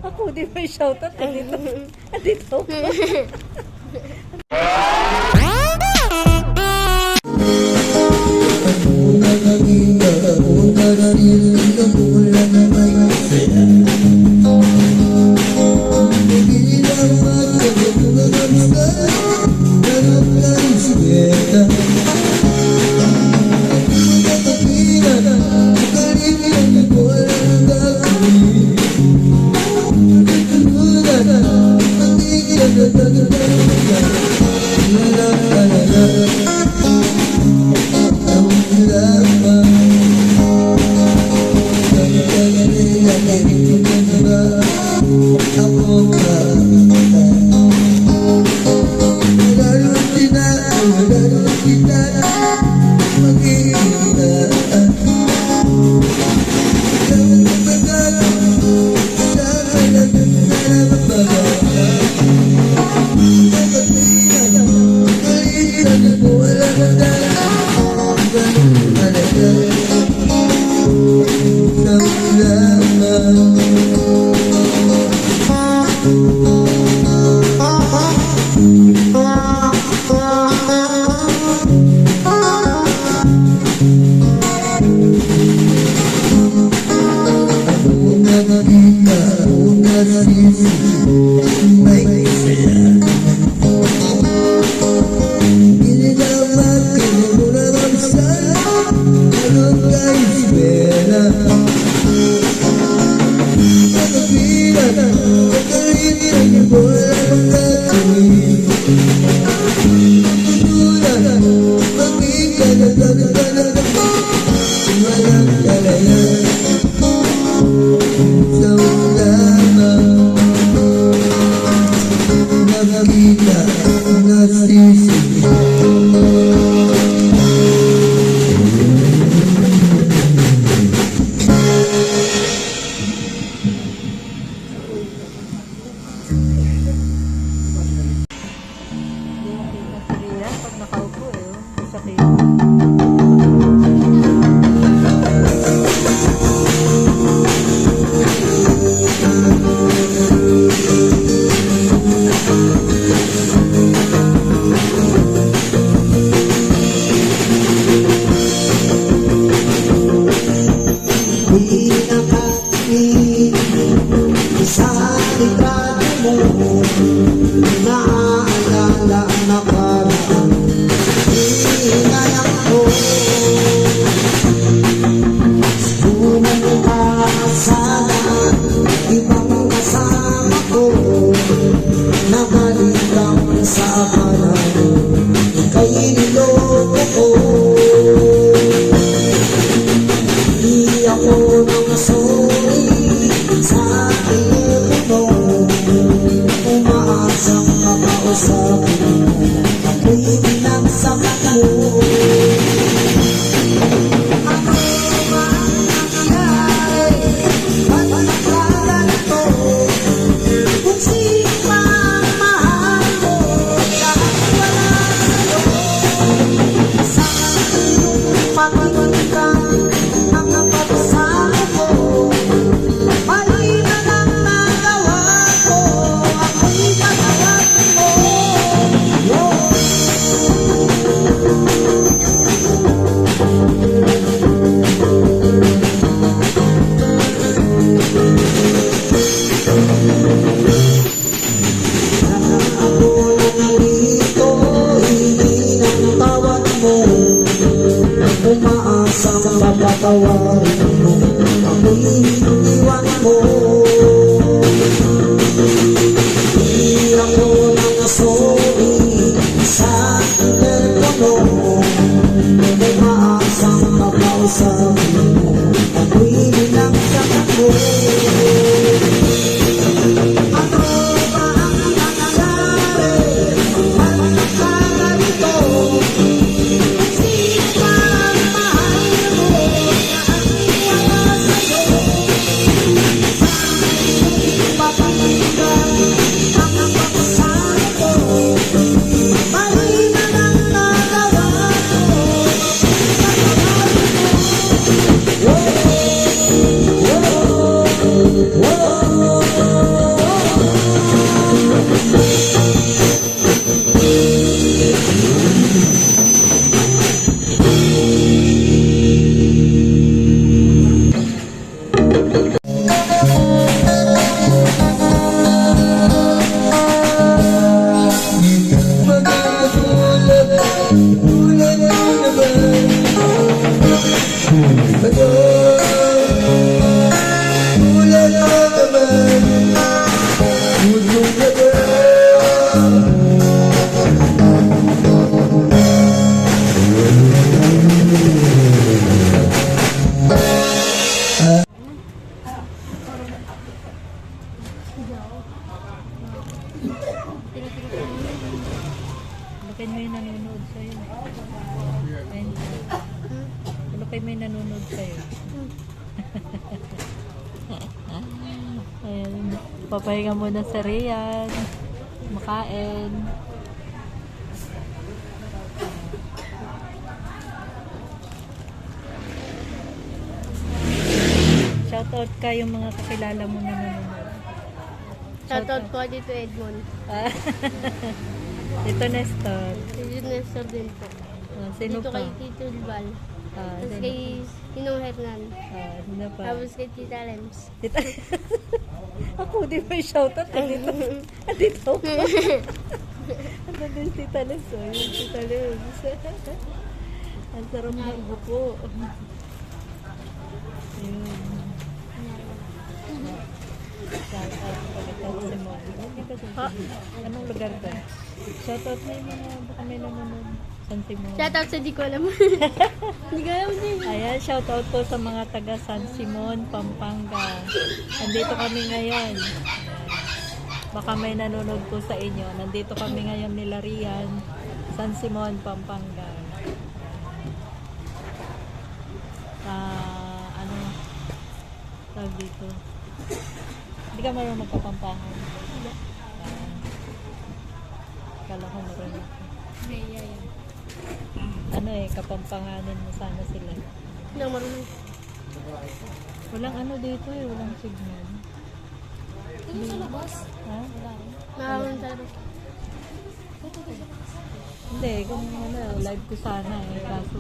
Ako di may shoutout. Andito. Andito. Pag nakaupo sakit. Sa litrato mo, naaalala na parang inayak ko. Bumalik sana ibang kasama ko, nabalik lang sa panahon kay niloko ko. Di ako nang sorry sa telepono, Lukay mo yung nanonood sa'yo. Ayun. Lukay mo yung nanonood sa'yo. Ayan. Papahinga muna sa Rian. Makain. Shoutout ka yung mga kakilala mo na nanonood. Shoutout po dito Edmond. Ah. Ito Nestor. Si Nestor din po. Ah, sino Dito pa? kay Tito Lbal. Ah, Tapos sino? kay Ninong Hernan. Ah, sino pa? Tapos kay Tita Lems. Dito. Ako, di ba yung shoutout? Dito. Dito. Ano din si Tita Lems? Oh, yung Tita Lems. Ang sarap ng upo. Yun. Shoutout pagkatapos si Mo. Anong lugar ba? Shoutout na yung mga baka may nanonood. San Simon. Shoutout sa di ko alam. Hindi ko alam din. Ayan, shoutout po sa mga taga San Simon, Pampanga. Nandito kami ngayon. Baka may nanonood po sa inyo. Nandito kami ngayon nila Rian, San Simon, Pampanga. Ano? Tawag dito. Hindi ka marunong magkapampangan. Kala ko marunong ako. Ano kapampanganin mo sana sila. Hindi ako marunong. Walang ano dito walang signal. Hindi sa labas. Ha? Nakakaroon sa labas. Hindi, kung live ko sana kaso